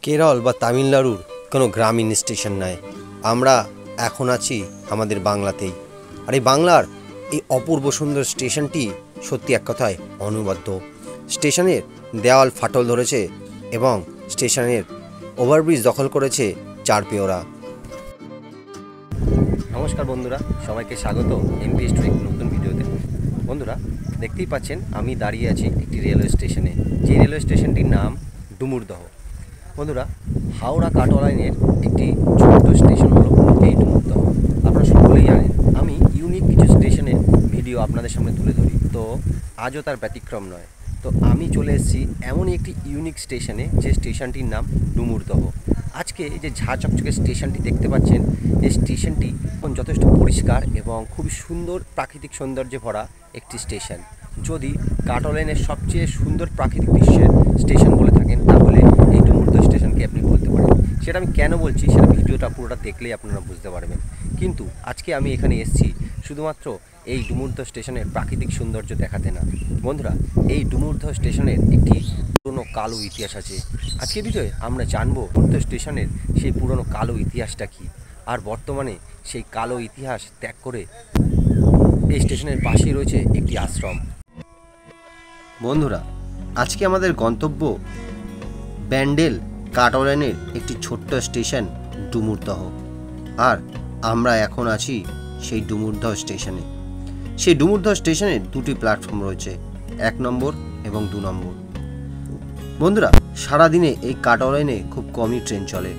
কেরল বা তামিলনাড়ুর কোনো গ্রামীণ স্টেশন নয়, আমরা এখন আছি আমাদের বাংলাতেই। আর এই বাংলার এই অপূর্ব সুন্দর স্টেশনটি সত্যি এক কথায় অনবদ্য। স্টেশনের দেওয়াল ফাটল ধরেছে এবং স্টেশনের ওভারব্রিজ দখল করেছে চারপেয়োরা। নমস্কার বন্ধুরা, সবাইকে স্বাগত এমপি স্টোরি নতুন ভিডিওতে। বন্ধুরা দেখতেই পাচ্ছেন আমি দাঁড়িয়ে আছি একটি রেলওয়ে স্টেশনে, যে রেলওয়ে স্টেশনটির নাম ডুমুরদহ। বন্ধুরা, হাওড়া কাটোয়া লাইনের একটি ছোট্ট স্টেশন হলো এই ডুমুরদহ। আপনারা সকলেই জানেন আমি ইউনিক কিছু স্টেশনের ভিডিও আপনাদের সামনে তুলে ধরি, তো আজও তার ব্যতিক্রম নয়। তো আমি চলে এসেছি এমনই একটি ইউনিক স্টেশনে, যে স্টেশনটির নাম ডুমুরদহ। আজকে এই যে ঝাঁ চকচকে স্টেশনটি দেখতে পাচ্ছেন, এই স্টেশনটি যথেষ্ট পরিষ্কার এবং খুবই সুন্দর প্রাকৃতিক সৌন্দর্যে ভরা একটি স্টেশন। যদি কাটোয়া লাইনের সবচেয়ে সুন্দর প্রাকৃতিক দৃশ্যের স্টেশন বলে থাকেন, তাহলে এই ডুমুরদহ স্টেশনকে আপনি বলতে পারেন। সেটা আমি কেন বলছি, সেটা ভিডিওটা পুরোটা দেখলেই আপনারা বুঝতে পারবেন। কিন্তু আজকে আমি এখানে এসেছি শুধুমাত্র এই ডুমুরদহ স্টেশনের প্রাকৃতিক সৌন্দর্য দেখাতে না। বন্ধুরা, এই ডুমুরদহ স্টেশনের একটি পুরনো কালো ইতিহাস আছে। আজকে ভিডিওয়ে আমরা জানবো ডুমুরদহ স্টেশনের সেই পুরনো কালো ইতিহাসটা কী, আর বর্তমানে সেই কালো ইতিহাস ত্যাগ করে এই স্টেশনের পাশেই রয়েছে একটি আশ্রম। বন্ধুরা, আজকে আমাদের গন্তব্য ব্যান্ডেল কাটোয়া লাইনের একটি ছোট্ট স্টেশন ডুমুরদহ। আর আমরা এখন আছি সেই ডুমুরদহ স্টেশনে। সেই ডুমুরদহ স্টেশনের দুটি প্ল্যাটফর্ম রয়েছে, 1 নম্বর এবং 2 নম্বর। বন্ধুরা, সারাদিনে এই কাটোয়া লাইনে খুব কমই ট্রেন চলে,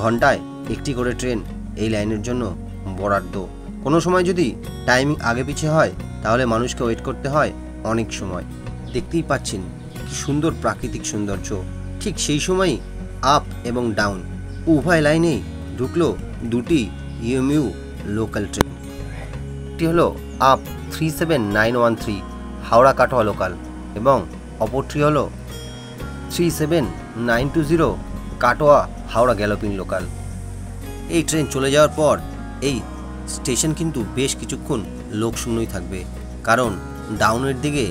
ঘন্টায় একটি করে ট্রেন এই লাইনের জন্য বরাদ্দ। কোনো সময় যদি টাইমিং আগে পিছিয়ে হয়, তাহলে মানুষকে ওয়েট করতে হয় অনেক সময়। দেখতেই পাচ্ছেন কি সুন্দর প্রাকৃতিক সৌন্দর্য। ঠিক সেই সময়ই আপ এবং ডাউন উভয় লাইনেই ঢুকলো দুটি ইএমইউ লোকাল ট্রেন। একটি হলো আপ 37913 হাওড়া কাটোয়া লোকাল এবং অপরটি হলো 37920 কাটোয়া হাওড়া গ্যালোপিং লোকাল। এই ট্রেন চলে যাওয়ার পর এই স্টেশন কিন্তু বেশ কিছুক্ষণ লোকশূন্যই থাকবে, কারণ ডাউনের দিকে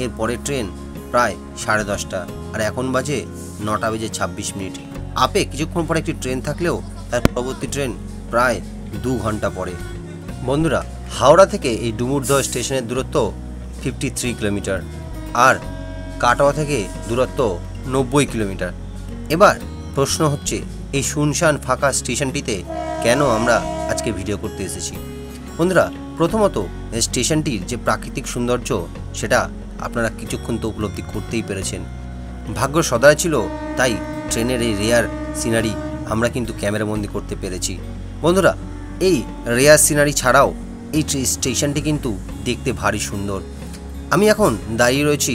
এর পরের ট্রেন প্রায় 10:30, আর এখন বাজে 9:26। আপে কিছুক্ষণ পরে একটি ট্রেন থাকলেও তার পরবর্তী ট্রেন প্রায় 2 ঘন্টা পরে। বন্ধুরা, হাওড়া থেকে এই ডুমুরদহ স্টেশনের দূরত্ব 53 কিলোমিটার, আর কাটোয়া থেকে দূরত্ব 90 কিলোমিটার। এবার প্রশ্ন হচ্ছে, এই শুনশান ফাঁকা স্টেশনটিতে কেন আমরা আজকে ভিডিও করতে এসেছি? বন্ধুরা, প্রথমত স্টেশনটির যে প্রাকৃতিক সৌন্দর্য, সেটা আপনারা কিছুক্ষণ তো উপলব্ধি করতেই পেরেছেন। ভাগ্য সদয় ছিল, তাই ট্রেনের এই রেয়ার সিনারি আমরা কিন্তু ক্যামেরাবন্দি করতে পেরেছি। বন্ধুরা, এই রেয়ার সিনারি ছাড়াও এই স্টেশনটি কিন্তু দেখতে ভারী সুন্দর। আমি এখন দাঁড়িয়ে রয়েছি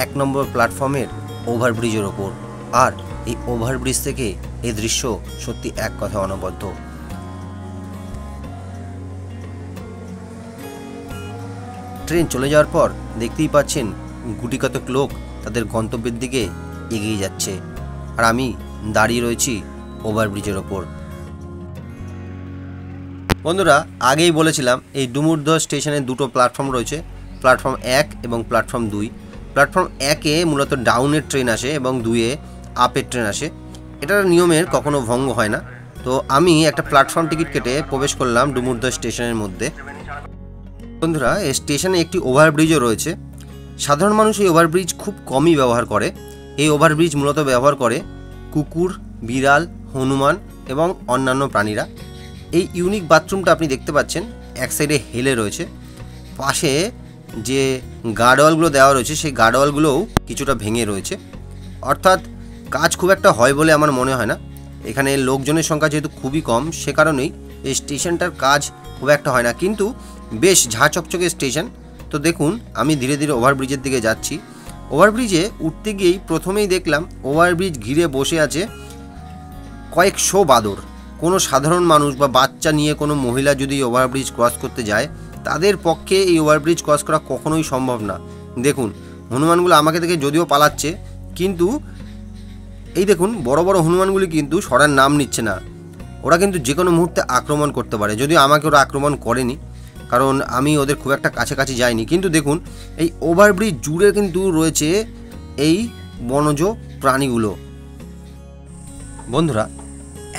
1 নম্বর প্ল্যাটফর্মের ওভারব্রিজের ওপর, আর এই ওভারব্রিজ থেকে এই দৃশ্য সত্যি এক কথা অনবদ্য। ট্রেন চলে যাওয়ার পর দেখতেই পাচ্ছেন গুটিকতক লোক তাদের গন্তব্যের দিকে এগিয়ে যাচ্ছে, আর আমি দাঁড়িয়ে রয়েছি ওভারব্রিজের ওপর। বন্ধুরা, আগেই বলেছিলাম এই ডুমুরদহ স্টেশনে দুটো প্ল্যাটফর্ম রয়েছে, প্ল্যাটফর্ম 1 এবং প্ল্যাটফর্ম 2। প্ল্যাটফর্ম 1-এ মূলত ডাউনের ট্রেন আসে এবং 2-এ আপের ট্রেন আসে। এটার নিয়মের কখনো ভঙ্গ হয় না। তো আমি একটা প্ল্যাটফর্ম টিকিট কেটে প্রবেশ করলাম ডুমুরদহ স্টেশনের মধ্যে। বন্ধুরা, এই স্টেশনে একটি ওভারব্রিজও রয়েছে। সাধারণ মানুষ এই ওভারব্রিজ খুব কমই ব্যবহার করে। এই ওভারব্রিজ মূলত ব্যবহার করে কুকুর, বিড়াল, হনুমান এবং অন্যান্য প্রাণীরা। এই ইউনিক বাথরুমটা আপনি দেখতে পাচ্ছেন, এক সাইডে হেলে রয়েছে, পাশে যে গার্ডওয়ালগুলো দেওয়া রয়েছে সেই গার্ডওয়ালগুলোও কিছুটা ভেঙে রয়েছে। অর্থাৎ কাজ খুব একটা হয় বলে আমার মনে হয় না। এখানে লোকজনের সংখ্যা যেহেতু খুবই কম, সে কারণেই এই স্টেশনটার কাজ খুব একটা হয় না, কিন্তু বেশ ঝাঁ চকচকে স্টেশন। তো দেখুন, আমি ধীরে ধীরে ওভারব্রিজের দিকে যাচ্ছি। ওভারব্রিজে উঠতে গিয়েই প্রথমেই দেখলাম ওভারব্রিজ ঘিরে বসে আছে কয়েকশো বাঁদর। কোনো সাধারণ মানুষ বা বাচ্চা নিয়ে কোনো মহিলা যদি ওভারব্রিজ ক্রস করতে যায়, তাদের পক্ষে এই ওভারব্রিজ ক্রস করা কখনোই সম্ভব না। দেখুন, হনুমানগুলো আমাকে দেখে যদিও পালাচ্ছে, কিন্তু এই দেখুন বড় বড় হনুমানগুলি কিন্তু সরার নাম নিচ্ছে না। ওরা কিন্তু যে কোনো মুহূর্তে আক্রমণ করতে পারে, যদিও আমাকে ওরা আক্রমণ করেনি, কারণ আমি ওদের খুব একটা কাছাকাছি যাইনি। কিন্তু দেখুন, এই ওভারব্রিজ জুড়ে কিন্তু রয়েছে এই বনজ প্রাণীগুলো। বন্ধুরা,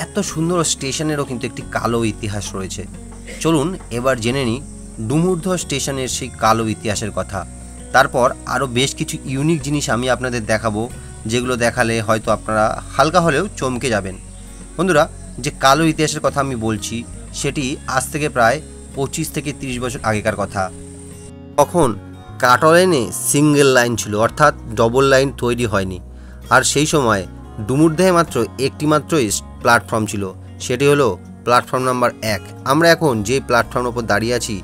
এত সুন্দর স্টেশনেরও কিন্তু একটি কালো ইতিহাস রয়েছে। চলুন এবার জেনে নিই ডুমুরধ স্টেশনের সেই কালো ইতিহাসের কথা। তারপর আরও বেশ কিছু ইউনিক জিনিস আমি আপনাদের দেখাবো, যেগুলো দেখালে হয়তো আপনারা হালকা হলেও চমকে যাবেন। বন্ধুরা, যে কালো ইতিহাসের কথা আমি বলছি সেটি আজ থেকে প্রায় 25 থেকে 30 বছর আগেকার কথা। তখন কাটো লাইনে সিঙ্গেল লাইন ছিল, অর্থাৎ ডবল লাইন তৈরি হয়নি। আর সেই সময় ডুমুরদহে মাত্র একটি মাত্রই প্ল্যাটফর্ম ছিল, সেটি হলো প্ল্যাটফর্ম নাম্বার 1। আমরা এখন যে প্ল্যাটফর্মের ওপর দাঁড়িয়ে আছি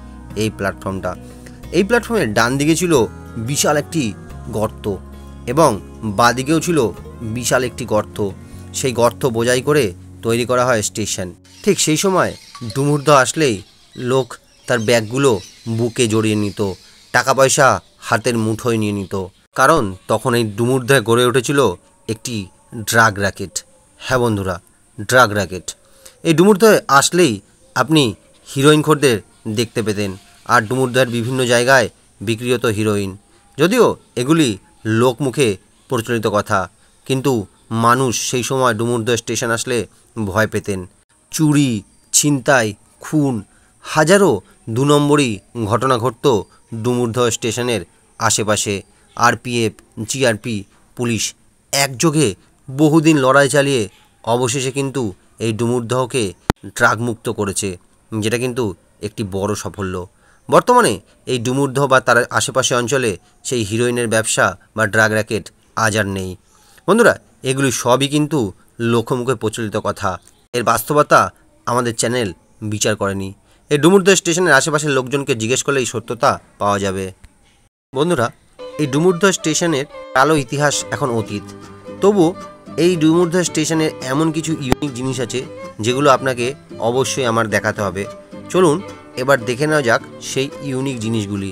এই প্ল্যাটফর্মটা। এই প্ল্যাটফর্মের ডান দিকে ছিল বিশাল একটি গর্ত এবং বাঁদিকেও ছিল বিশাল একটি গর্ত। সেই গর্ত বোঝাই করে তৈরি করা হয় স্টেশন। ঠিক সেই সময় ডুমুরদহ আসলেই লোক তার ব্যাগগুলো বুকে জড়িয়ে নিত, টাকা পয়সা হাতের মুঠোয় নিয়ে নিত, কারণ তখন এই ডুমুরদহে গড়ে উঠেছিল একটি ড্রাগ র্যাকেট। হ্যাঁ বন্ধুরা, ড্রাগ র্যাকেট। এই ডুমুরদহে আসলেই আপনি হিরোইনখোরদের দেখতে পেতেন, আর ডুমুরদহের বিভিন্ন জায়গায় বিক্রি হতো হিরোইন। যদিও এগুলি লোকমুখে প্রচলিত কথা, কিন্তু মানুষ সেই সময় ডুমুরদহ স্টেশন আসলে ভয় পেতেন। চুরি, ছিনতাই, খুন, হাজারো 2 নম্বরই ঘটনা ঘটত ডুমুরদহ স্টেশনের আশেপাশে। আরপিএফ, জিআরপি, পুলিশ একযোগে বহুদিন লড়াই চালিয়ে অবশেষে কিন্তু এই ডুমুরদহকে ড্রাগমুক্ত করেছে, যেটা কিন্তু একটি বড় সাফল্য। বর্তমানে এই ডুমুরদহ বা তার আশেপাশে অঞ্চলে সেই হিরোইনের ব্যবসা বা ড্রাগ র্যাকেট আজ আর নেই। বন্ধুরা, এগুলি সবই কিন্তু লোকমুখে প্রচলিত কথা, এর বাস্তবতা আমাদের চ্যানেল বিচার করেনি। এই ডুমুরদহ স্টেশনের আশেপাশের লোকজনকে জিজ্ঞেস করলে এই সত্যতা পাওয়া যাবে। বন্ধুরা, এই ডুমুরদহ স্টেশনের কালো ইতিহাস এখন অতীত, তবু এই ডুমুরদহ স্টেশনের এমন কিছু ইউনিক জিনিস আছে যেগুলো আপনাকে অবশ্যই আমার দেখাতে হবে। চলুন এবার দেখে নেওয়া যাক সেই ইউনিক জিনিসগুলি।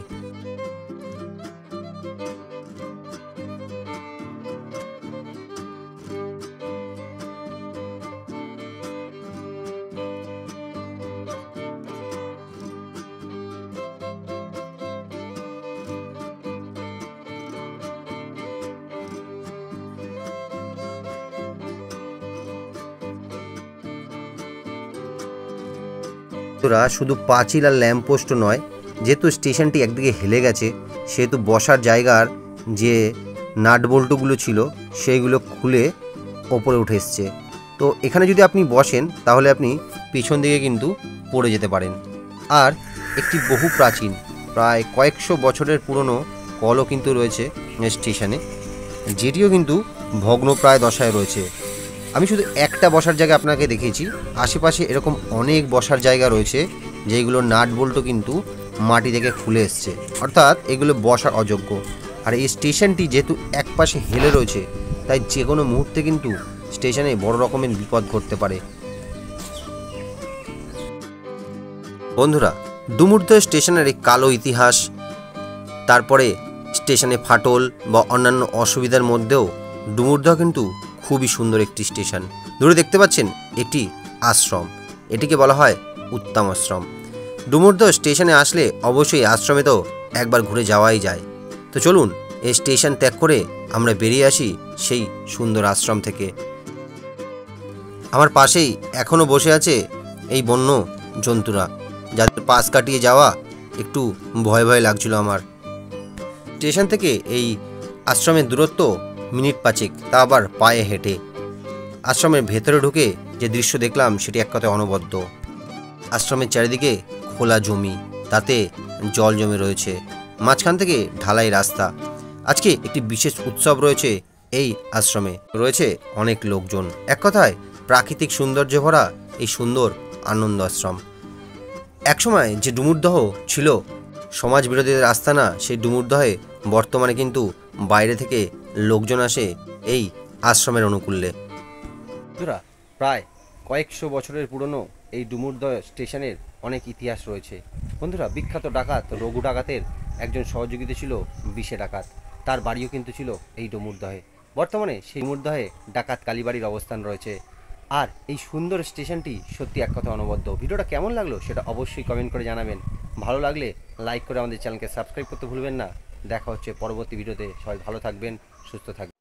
শুধু পাঁচিল আর ল্যাম্পপোস্ট নয়, যেহেতু স্টেশনটি একদিকে হেলে গেছে সেহেতু বসার জায়গার যে নাট বল্টুগুলো ছিল সেইগুলো খুলে ওপরে উঠে এসছে। তো এখানে যদি আপনি বসেন তাহলে আপনি পিছন দিকে কিন্তু পড়ে যেতে পারেন। আর একটি বহু প্রাচীন, প্রায় কয়েকশো বছরের পুরনো কলও কিন্তু রয়েছে স্টেশনে, যেটিও কিন্তু ভগ্নপ্রায় দশায় রয়েছে। আমি শুধু একটা বসার জায়গা আপনাকে দেখিয়েছি, আশেপাশে এরকম অনেক বসার জায়গা রয়েছে যেগুলো নাট বল্টু কিন্তু মাটি থেকে খুলে এসছে, অর্থাৎ এগুলো বসার অযোগ্য। আর এই স্টেশনটি যেহেতু একপাশে হেলে রয়েছে তাই যে কোনো মুহূর্তে কিন্তু স্টেশনে বড় রকমের বিপদ ঘটতে পারে। বন্ধুরা, ডুমুরদহ স্টেশনের এই কালো ইতিহাস, তারপরে স্টেশনে ফাটল বা অন্যান্য অসুবিধার মধ্যেও ডুমুরদহ কিন্তু খুবই সুন্দর একটি স্টেশন। দূরে দেখতে পাচ্ছেন একটি আশ্রম, এটিকে বলা হয় উত্তম আশ্রম। ডুমুরদহ স্টেশনে আসলে অবশ্যই আশ্রমে তো একবার ঘুরে যাওয়াই যায়। তো চলুন এই স্টেশন ত্যাগ করে আমরা বেরিয়ে আসি সেই সুন্দর আশ্রম থেকে। আমার পাশেই এখনও বসে আছে এই বন্য জন্তুরা, যাদের পাশ কাটিয়ে যাওয়া একটু ভয় ভয় লাগছিল আমার। স্টেশন থেকে এই আশ্রমের দূরত্ব মিনিট 5, তা আবার পায়ে হেঁটে। আশ্রমের ভেতরে ঢুকে যে দৃশ্য দেখলাম সেটি এক কথায় অনবদ্য। আশ্রমের চারিদিকে খোলা জমি, তাতে জল জমে রয়েছে, মাঝখান থেকে ঢালাই রাস্তা। আজকে একটি বিশেষ উৎসব রয়েছে এই আশ্রমে, রয়েছে অনেক লোকজন। এক কথায় প্রাকৃতিক সৌন্দর্য ভরা এই সুন্দর আনন্দ আশ্রম। একসময় যে ডুমুরদহ ছিল সমাজ বিরোধীদের আস্তানা, সেই ডুমুরদহে বর্তমানে কিন্তু বাইরে থেকে লোকজন আসে এই আশ্রমের অনুকূলে। প্রায় কয়েকশো বছরের পুরনো এই ডুমুরদহ স্টেশনের অনেক ইতিহাস রয়েছে। বন্ধুরা, বিখ্যাত ডাকাত রঘু ডাকাতের একজন সহযোগিতা ছিল বিশে ডাকাত, তার বাড়িও কিন্তু ছিল এই ডুমুরদহে। বর্তমানে সেই ডুমুরদহে ডাকাত কালীবাড়ির অবস্থান রয়েছে। আর এই সুন্দর স্টেশনটি সত্যি এক কথা অনবদ্য। ভিডিওটা কেমন লাগলো সেটা অবশ্যই কমেন্ট করে জানাবেন। ভালো লাগলে লাইক করে আমাদের চ্যানেলকে সাবস্ক্রাইব করতে ভুলবেন না। দেখা হচ্ছে পরবর্তী ভিডিওতে। সবাই ভালো থাকবেন, সুস্থ থাকবেন।